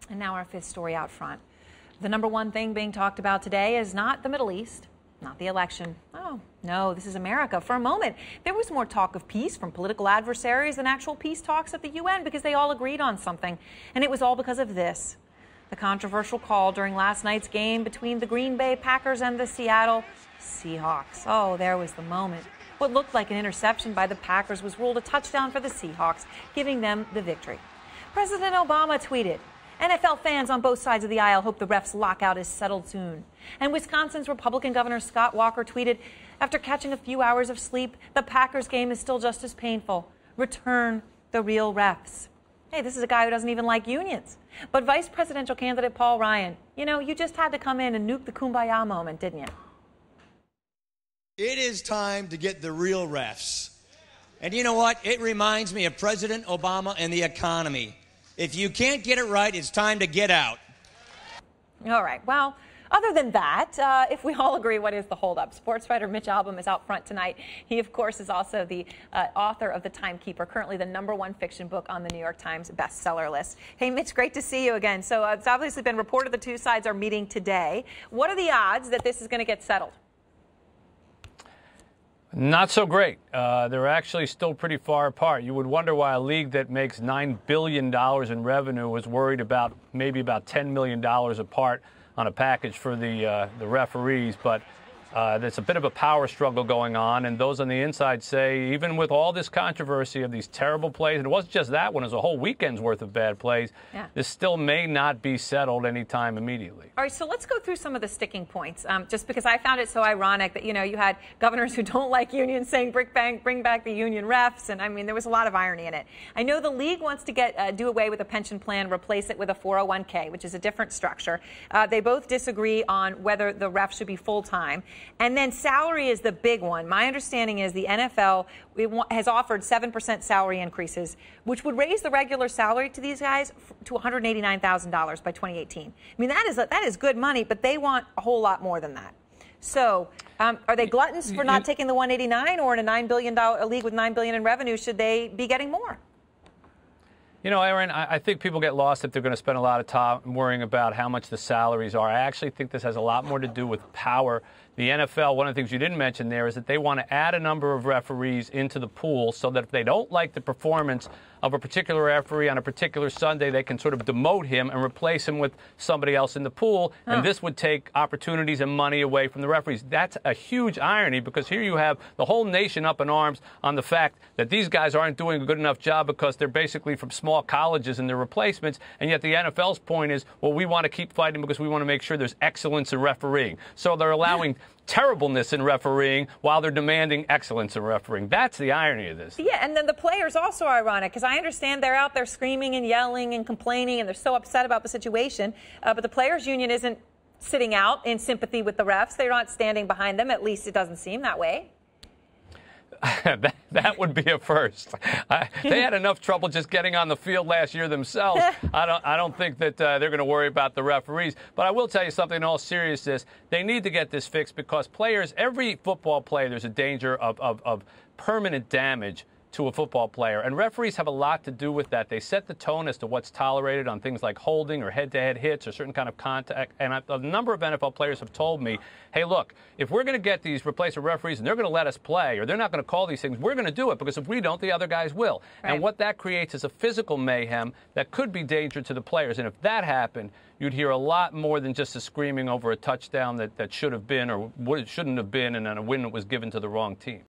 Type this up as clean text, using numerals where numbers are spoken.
And now our fifth story out front. The number one thing being talked about today is not the Middle East, not the election. Oh, no, this is America. For a moment, there was more talk of peace from political adversaries than actual peace talks at the UN because they all agreed on something. And it was all because of this. The controversial call during last night's game between the Green Bay Packers and the Seattle Seahawks. Oh, there was the moment. What looked like an interception by the Packers was ruled a touchdown for the Seahawks, giving them the victory. President Obama tweeted, "NFL fans on both sides of the aisle hope the refs' lockout is settled soon." And Wisconsin's Republican Governor Scott Walker tweeted, "After catching a few hours of sleep, the Packers game is still just as painful. Return the real refs." Hey, this is a guy who doesn't even like unions. But vice presidential candidate Paul Ryan, you just had to come in and nuke the kumbaya moment, didn't you? It is time to get the real refs. And you know what? It reminds me of President Obama and the economy. If you can't get it right, it's time to get out. All right. Well, other than that, if we all agree, what is the holdup? Sports writer Mitch Albom is out front tonight. He, of course, is also the author of The Timekeeper, currently the #1 fiction book on the New York Times bestseller list. Hey, Mitch, great to see you again. So it's obviously been reported the two sides are meeting today. What are the odds that this is going to get settled? Not so great. They're actually still pretty far apart. You would wonder why a league that makes $9 billion in revenue was worried about maybe about $10 million apart on a package for the referees. But there's a bit of a power struggle going on, and those on the inside say even with all this controversy of these terrible plays, and it wasn't just that one, it was a whole weekend's worth of bad plays, this still may not be settled anytime immediately. All right, so let's go through some of the sticking points, just because I found it so ironic that, you had governors who don't like unions saying bring back the union refs, and I mean, there was a lot of irony in it. I know the league wants to do away with a pension plan, replace it with a 401k, which is a different structure. They both disagree on whether the refs should be full-time. And then salary is the big one. My understanding is the NFL has offered 7% salary increases, which would raise the regular salary to these guys to $189,000 by 2018. I mean, that is good money, but they want a whole lot more than that. So are they gluttons for not taking the 189, or in a league with $9 billion in revenue, should they be getting more? Erin, I think people get lost if they're going to spend a lot of time worrying about how much the salaries are. I actually think this has a lot more to do with power. The NFL, one of the things you didn't mention there is that they want to add a number of referees into the pool so that if they don't like the performance of a particular referee on a particular Sunday, they can sort of demote him and replace him with somebody else in the pool. And this would take opportunities and money away from the referees. That's a huge irony, because here you have the whole nation up in arms on the fact that these guys aren't doing a good enough job because they're basically from small colleges and their replacements. And yet the NFL's point is, well, we want to keep fighting because we want to make sure there's excellence in refereeing. So they're allowing terribleness in refereeing while they're demanding excellence in refereeing. That's the irony of this. Yeah, and then the players also are ironic, because I understand they're out there screaming and yelling and complaining, and they're so upset about the situation. But the players' union isn't sitting out in sympathy with the refs. They're not standing behind them. At least it doesn't seem that way. That would be a first. They had enough trouble just getting on the field last year themselves. I don't think that they're going to worry about the referees. But I will tell you something in all seriousness. They need to get this fixed, because players, every football player, there's a danger of permanent damage to a football player. And referees have a lot to do with that. They set the tone as to what's tolerated on things like holding or head-to-head hits or certain kind of contact. And a number of NFL players have told me, hey, look, if we're going to get these replacement referees and they're going to let us play, or they're not going to call these things, we're going to do it, because if we don't, the other guys will. Right. And what that creates is a physical mayhem that could be danger to the players. And if that happened, you'd hear a lot more than just a screaming over a touchdown that should have been or shouldn't have been, and then a win that was given to the wrong team.